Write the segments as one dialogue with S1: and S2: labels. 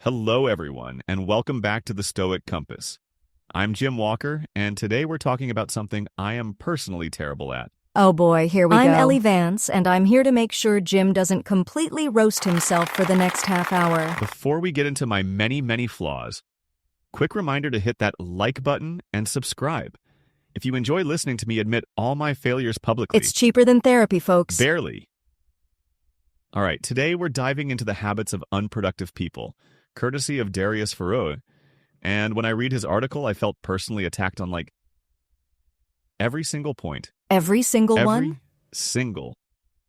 S1: Hello, everyone, and welcome back to the Stoic Compass. I'm Jim Walker, and today we're talking about something I am personally terrible at.
S2: Oh boy, here we go.
S3: I'm Ellie Vance, and I'm here to make sure Jim doesn't completely roast himself for the next half hour.
S1: Before we get into my many flaws, quick reminder to hit that like button and subscribe. If you enjoy listening to me admit all my failures publicly.
S3: It's cheaper than therapy, folks.
S1: Barely. All right, today we're diving into the habits of unproductive people, courtesy of Darius Farrow. And when I read his article, I felt personally attacked on every single point.
S3: Every single one?
S1: Every single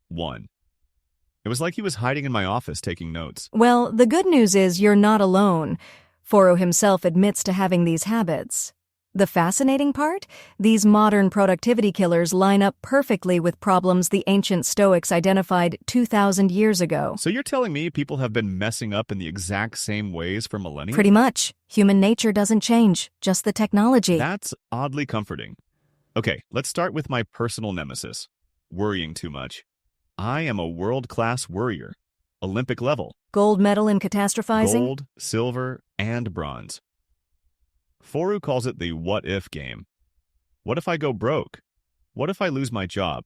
S1: one. It was like he was hiding in my office taking notes.
S3: Well, the good news is you're not alone. Farrow himself admits to having these habits. The fascinating part? These modern productivity killers line up perfectly with problems the ancient Stoics identified 2,000 years ago.
S1: So you're telling me people have been messing up in the exact same ways for millennia?
S3: Pretty much. Human nature doesn't change, just the technology.
S1: That's oddly comforting. Okay, let's start with my personal nemesis, worrying too much. I am a world-class worrier, Olympic level.
S3: Gold medal in catastrophizing?
S1: Gold, silver, and bronze. Farrow calls it the what-if game. What if I go broke? What if I lose my job?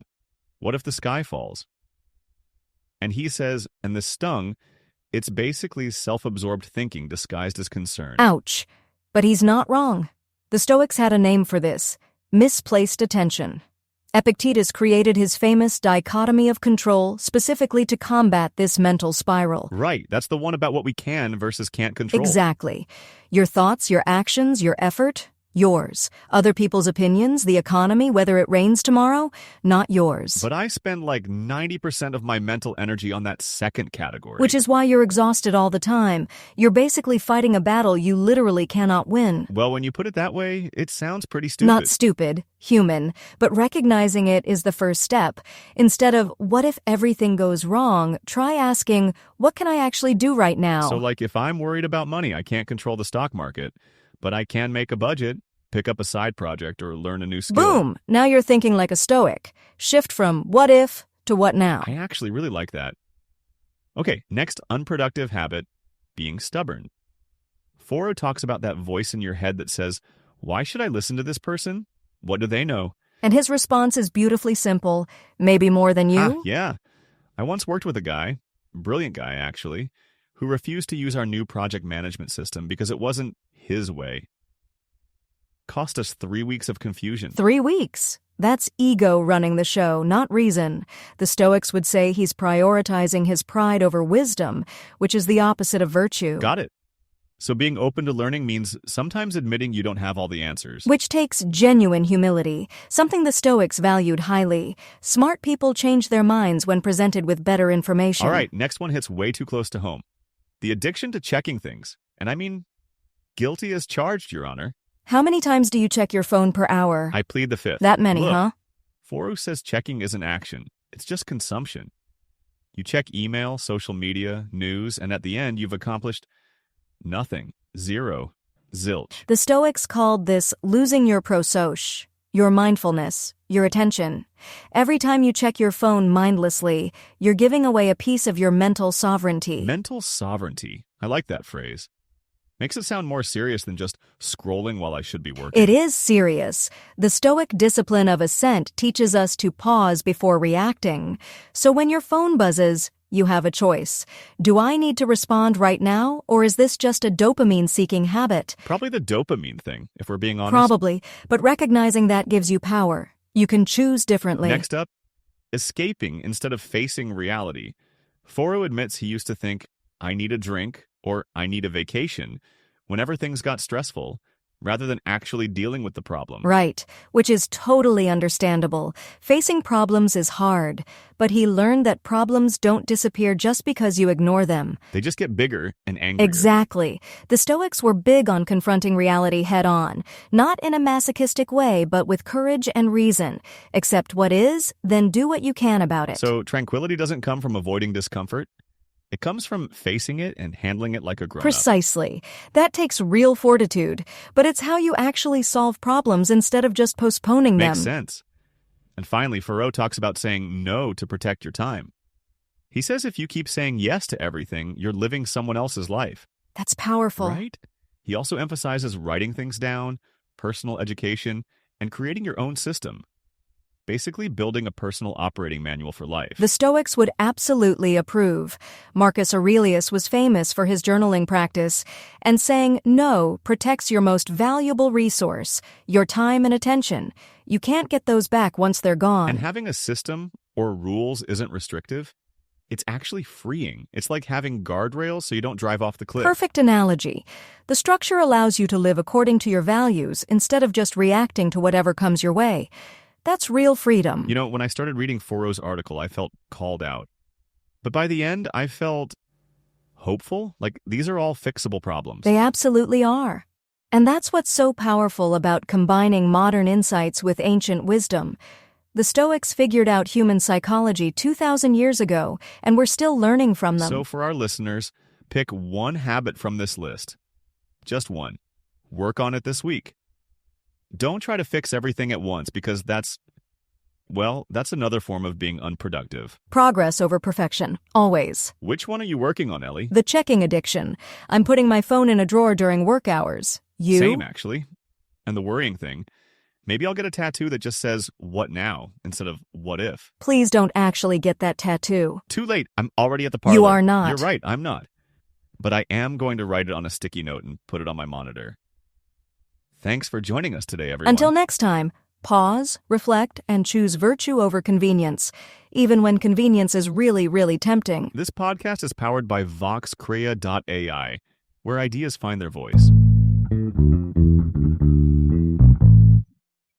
S1: What if the sky falls? And he says, and this stung, it's basically self-absorbed thinking disguised as concern.
S3: Ouch. But he's not wrong. The Stoics had a name for this: misplaced attention. Epictetus created his famous dichotomy of control specifically to combat this mental spiral.
S1: Right, that's the one about what we can versus can't control.
S3: Exactly. Your thoughts, your actions, your effort, yours. Other people's opinions, the economy, whether it rains tomorrow, not yours.
S1: But I spend 90% of my mental energy on that second category.
S3: Which is why you're exhausted all the time. You're basically fighting a battle you literally cannot win.
S1: Well, when you put it that way, it sounds pretty stupid.
S3: Not stupid, human, but recognizing it is the first step. Instead of, what if everything goes wrong, try asking, what can I actually do right now?
S1: So if I'm worried about money, I can't control the stock market, but I can make a budget, pick up a side project, or learn a new skill.
S3: Boom! Now you're thinking like a Stoic. Shift from what if to what now.
S1: I actually really like that. Okay, next unproductive habit, being stubborn. Farrow talks about that voice in your head that says, why should I listen to this person? What do they know?
S3: And his response is beautifully simple. Maybe more than you?
S1: Yeah. I once worked with a guy, brilliant guy actually, who refused to use our new project management system because it wasn't his way. Cost us 3 weeks of confusion.
S3: 3 weeks? That's ego running the show, not reason. The Stoics would say he's prioritizing his pride over wisdom, which is the opposite of virtue.
S1: Got it. So being open to learning means sometimes admitting you don't have all the answers.
S3: Which takes genuine humility, something the Stoics valued highly. Smart people change their minds when presented with better information.
S1: All right, next one hits way too close to home. The addiction to checking things. And I mean, guilty as charged, Your Honor.
S3: How many times do you check your phone per hour?
S1: I plead the fifth.
S3: That many,
S1: Look,
S3: huh?
S1: Farrow says checking isn't action. It's just consumption. You check email, social media, news, and at the end you've accomplished nothing. Zero. Zilch.
S3: The Stoics called this losing your prosoche, your mindfulness, your attention. Every time you check your phone mindlessly, you're giving away a piece of your mental sovereignty.
S1: Mental sovereignty. I like that phrase. Makes it sound more serious than just scrolling while I should be working.
S3: It is serious. The Stoic discipline of assent teaches us to pause before reacting. So when your phone buzzes, you have a choice. Do I need to respond right now, or is this just a dopamine-seeking habit?
S1: Probably the dopamine thing, if we're being honest.
S3: Probably, but recognizing that gives you power. You can choose differently.
S1: Next up, escaping instead of facing reality. Farrow admits he used to think, I need a drink, or I need a vacation, whenever things got stressful, rather than actually dealing with the problem.
S3: Right, which is totally understandable. Facing problems is hard, but he learned that problems don't disappear just because you ignore them.
S1: They just get bigger and angrier.
S3: Exactly. The Stoics were big on confronting reality head-on, not in a masochistic way, but with courage and reason. Accept what is, then do what you can about it.
S1: So tranquility doesn't come from avoiding discomfort. It comes from facing it and handling it like a grown-up.
S3: Precisely. That takes real fortitude, but it's how you actually solve problems instead of just postponing them.
S1: Makes sense. And finally, Farrow talks about saying no to protect your time. He says if you keep saying yes to everything, you're living someone else's life.
S3: That's powerful.
S1: Right? He also emphasizes writing things down, personal education, and creating your own system. Basically building a personal operating manual for life.
S3: The Stoics would absolutely approve. Marcus Aurelius was famous for his journaling practice, and saying no protects your most valuable resource, your time and attention. You can't get those back once they're gone.
S1: And having a system or rules isn't restrictive. It's actually freeing. It's like having guardrails so you don't drive off the cliff.
S3: Perfect analogy. The structure allows you to live according to your values instead of just reacting to whatever comes your way. That's real freedom.
S1: You know, when I started reading Foro's article, I felt called out. But by the end, I felt hopeful. Like, these are all fixable problems.
S3: They absolutely are. And that's what's so powerful about combining modern insights with ancient wisdom. The Stoics figured out human psychology 2,000 years ago, and we're still learning from them.
S1: So for our listeners, pick one habit from this list. Just one. Work on it this week. Don't try to fix everything at once because that's another form of being unproductive.
S3: Progress over perfection, always.
S1: Which one are you working on, Ellie?
S3: The checking addiction. I'm putting my phone in a drawer during work hours. You?
S1: Same, actually. And the worrying thing. Maybe I'll get a tattoo that just says, "What now?" instead of "What if?"
S3: Please don't actually get that tattoo.
S1: Too late. I'm already at the parlor.
S3: You are not.
S1: You're right, I'm not. But I am going to write it on a sticky note and put it on my monitor. Thanks for joining us today, everyone.
S3: Until next time, pause, reflect, and choose virtue over convenience, even when convenience is really, really tempting.
S1: This podcast is powered by voxcrea.ai, where ideas find their voice.